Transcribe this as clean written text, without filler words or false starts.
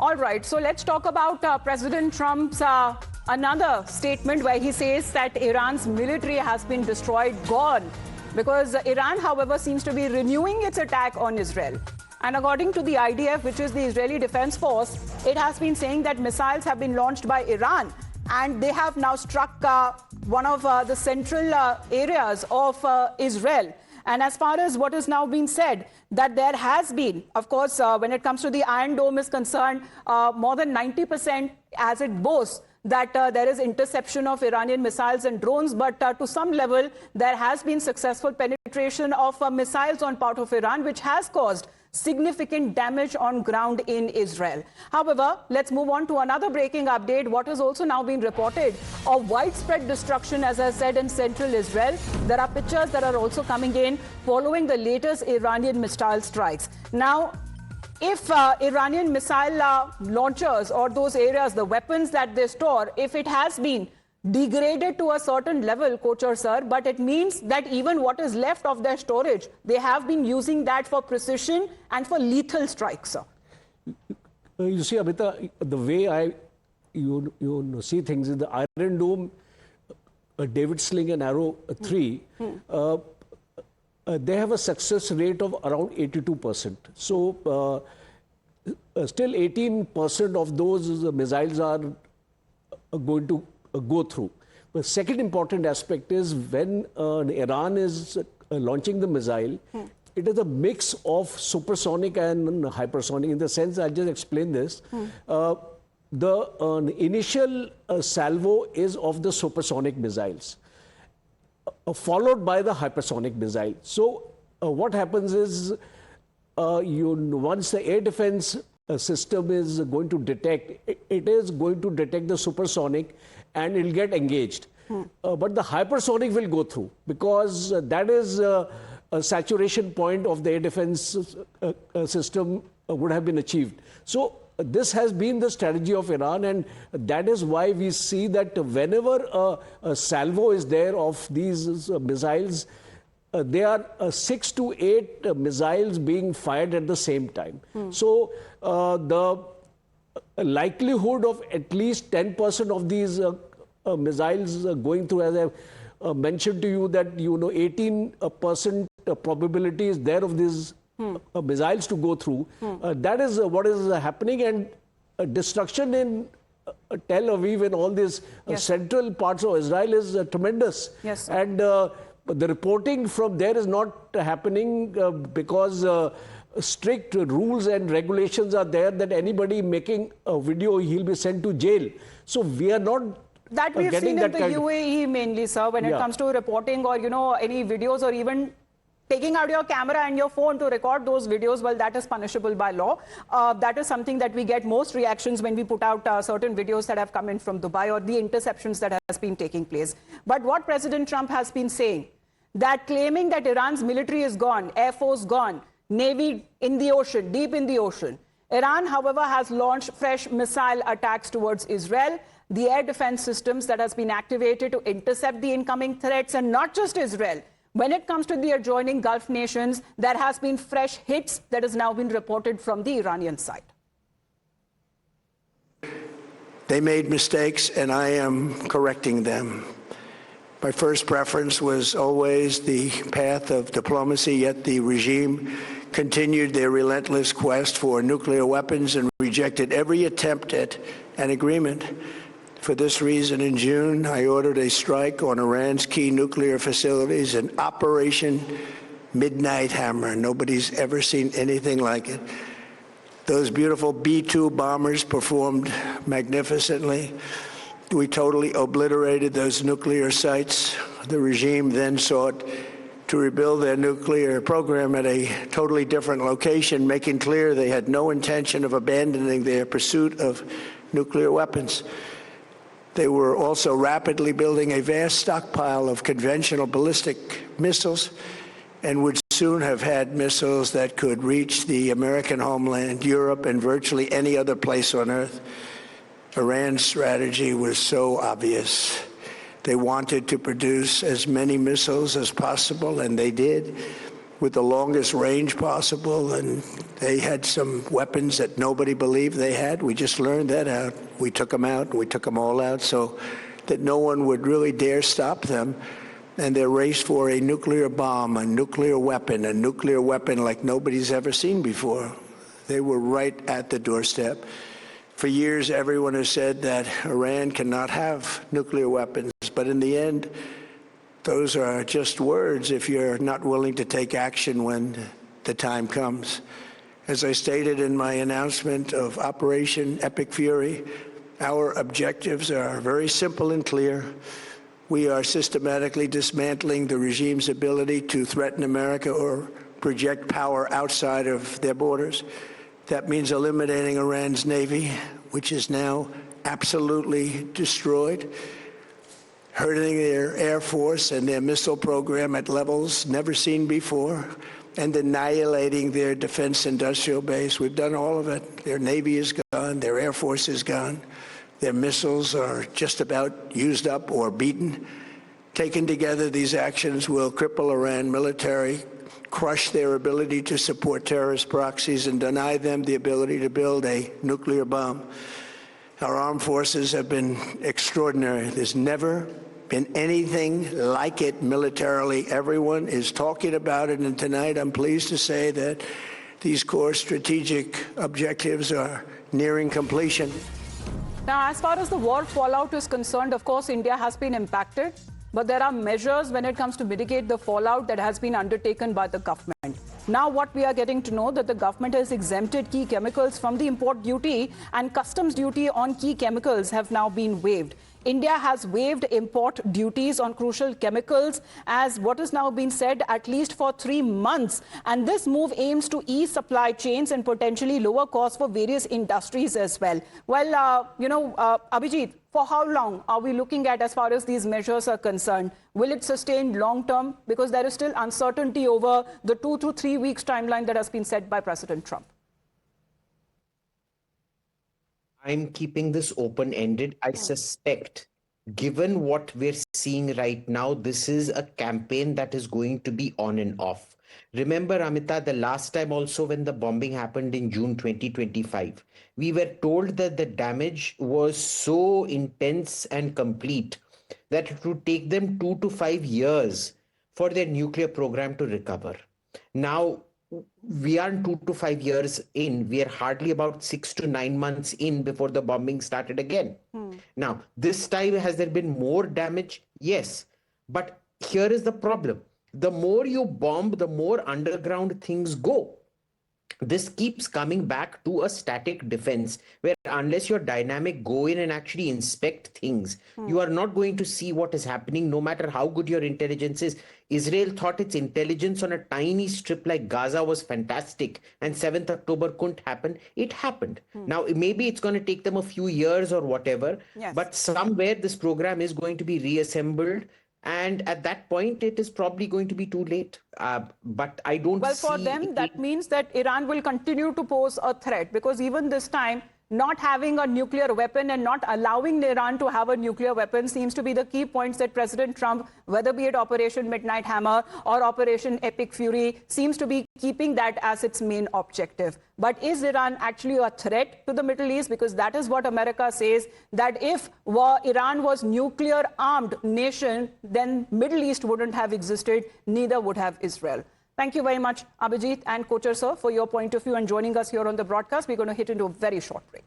All right, so let's talk about President Trump's another statement where he says that Iran's military has been destroyed, gone, because Iran, however, seems to be renewing its attack on Israel. And according to the IDF, which is the Israeli Defense Force, it has been saying that missiles have been launched by Iran and they have now struck one of the central areas of Israel. And as far as what is now being said, that there has been, of course, when it comes to the Iron Dome is concerned, more than 90% as it boasts that there is interception of Iranian missiles and drones, but to some level, there has been successful penetration of missiles on part of Iran, which has caused significant damage on ground in Israel. However, let's move on to another breaking update. What has also now been reported of widespread destruction, as I said, in central Israel. There are pictures that are also coming in following the latest Iranian missile strikes. Now, if Iranian missile launchers or those areas, the weapons that they store, if it has been degraded to a certain level, Kocher sir, but it means that even what is left of their storage, they have been using that for precision and for lethal strikes, sir. You see, Amita, the way you see things in the Iron Dome, David Sling and Arrow 3, they have a success rate of around 82%. So still 18% of those missiles are going to go through. The second important aspect is when Iran is launching the missile, it is a mix of supersonic and hypersonic. In the sense, I'll just explain this. The initial salvo is of the supersonic missiles, followed by the hypersonic missile. So what happens is, once the air defense system is going to detect, it is going to detect the supersonic and it will get engaged. But the hypersonic will go through because that is a saturation point of the air defense system would have been achieved. So this has been the strategy of Iran, and that is why we see that whenever a salvo is there of these missiles, there are 6 to 8 missiles being fired at the same time. So the likelihood of at least 10% of these missiles going through, as I mentioned to you, that 18% probability is there of these missiles to go through. That is what is happening, and destruction in Tel Aviv and all these central parts of Israel is tremendous. Yes, sir. And the reporting from there is not happening because strict rules and regulations are there that anybody making a video, he'll be sent to jail. So we are not that we've seen in the UAE mainly, sir, when it comes to reporting or, any videos or even taking out your camera and your phone to record those videos, well, that is punishable by law. That is something that we get most reactions when we put out certain videos that have come in from Dubai or the interceptions that has been taking place. But what President Trump has been saying, that claiming that Iran's military is gone, Air Force gone, Navy in the ocean, deep in the ocean. Iran, however, has launched fresh missile attacks towards Israel. The air defense systems that has been activated to intercept the incoming threats, and not just Israel. When it comes to the adjoining Gulf nations, there has been fresh hits that has now been reported from the Iranian side. They made mistakes, and I am correcting them. My first preference was always the path of diplomacy, yet the regime continued their relentless quest for nuclear weapons and rejected every attempt at an agreement. For this reason, in June, I ordered a strike on Iran's key nuclear facilities, an Operation Midnight Hammer. Nobody's ever seen anything like it. Those beautiful B-2 bombers performed magnificently. We totally obliterated those nuclear sites. The regime then sought to rebuild their nuclear program at a totally different location, making clear they had no intention of abandoning their pursuit of nuclear weapons. They were also rapidly building a vast stockpile of conventional ballistic missiles and would soon have had missiles that could reach the American homeland, Europe, and virtually any other place on Earth. Iran's strategy was so obvious. They wanted to produce as many missiles as possible, and they did. with the longest range possible, and they had some weapons that nobody believed they had. We just learned that out. We took them out. We took them all out so that no one would really dare stop them. And their race for a nuclear bomb, a nuclear weapon like nobody's ever seen before. They were right at the doorstep. For years, everyone has said that Iran cannot have nuclear weapons, but in the end, those are just words if you're not willing to take action when the time comes. As I stated in my announcement of Operation Epic Fury, our objectives are very simple and clear. We are systematically dismantling the regime's ability to threaten America or project power outside of their borders. That means eliminating Iran's Navy, which is now absolutely destroyed, hurting their Air Force and their missile program at levels never seen before, and annihilating their defense industrial base. We've done all of it. Their Navy is gone, their Air Force is gone, their missiles are just about used up or beaten. Taken together, these actions will cripple Iran military, crush their ability to support terrorist proxies, and deny them the ability to build a nuclear bomb. Our armed forces have been extraordinary. There's never been anything like it militarily. Everyone is talking about it, and tonight I'm pleased to say that these core strategic objectives are nearing completion. Now, as far as the war fallout is concerned, of course, India has been impacted, but there are measures when it comes to mitigate the fallout that has been undertaken by the government. Now what we are getting to know that the government has exempted key chemicals from the import duty, and customs duty on key chemicals have now been waived. India has waived import duties on crucial chemicals, as what is now being said, at least for 3 months. And this move aims to ease supply chains and potentially lower costs for various industries as well. Well, Abhijit, for how long are we looking at as far as these measures are concerned? Will it sustain long term? Because there is still uncertainty over the 2 to 3 weeks timeline that has been set by President Trump. I'm keeping this open-ended. I suspect, given what we're seeing right now, this is a campaign that is going to be on and off. Remember, Amita, the last time also when the bombing happened in June 2025, we were told that the damage was so intense and complete that it would take them 2 to 5 years for their nuclear program to recover. Now, we are 2 to 5 years in. We are hardly about 6 to 9 months in before the bombing started again. Now, this time, has there been more damage? Yes. But here is the problem. The more you bomb, the more underground things go. This keeps coming back to a static defense where unless you're dynamic, go in and actually inspect things, you are not going to see what is happening no matter how good your intelligence is. Israel thought its intelligence on a tiny strip like Gaza was fantastic and 7th October couldn't happen. It happened. Now, maybe it's going to take them a few years or whatever, but somewhere this program is going to be reassembled. And at that point, it is probably going to be too late. But I don't see... Well, for them, that means that Iran will continue to pose a threat, because even this time, not having a nuclear weapon and not allowing Iran to have a nuclear weapon seems to be the key points that President Trump, whether be it Operation Midnight Hammer or Operation Epic Fury, seems to be keeping that as its main objective. But is Iran actually a threat to the Middle East? Because that is what America says, that if Iran was nuclear armed nation, then Middle East wouldn't have existed, neither would have Israel. Thank you very much, Abhijit and Kochhar sir, for your point of view and joining us here on the broadcast. We're going to hit into a very short break.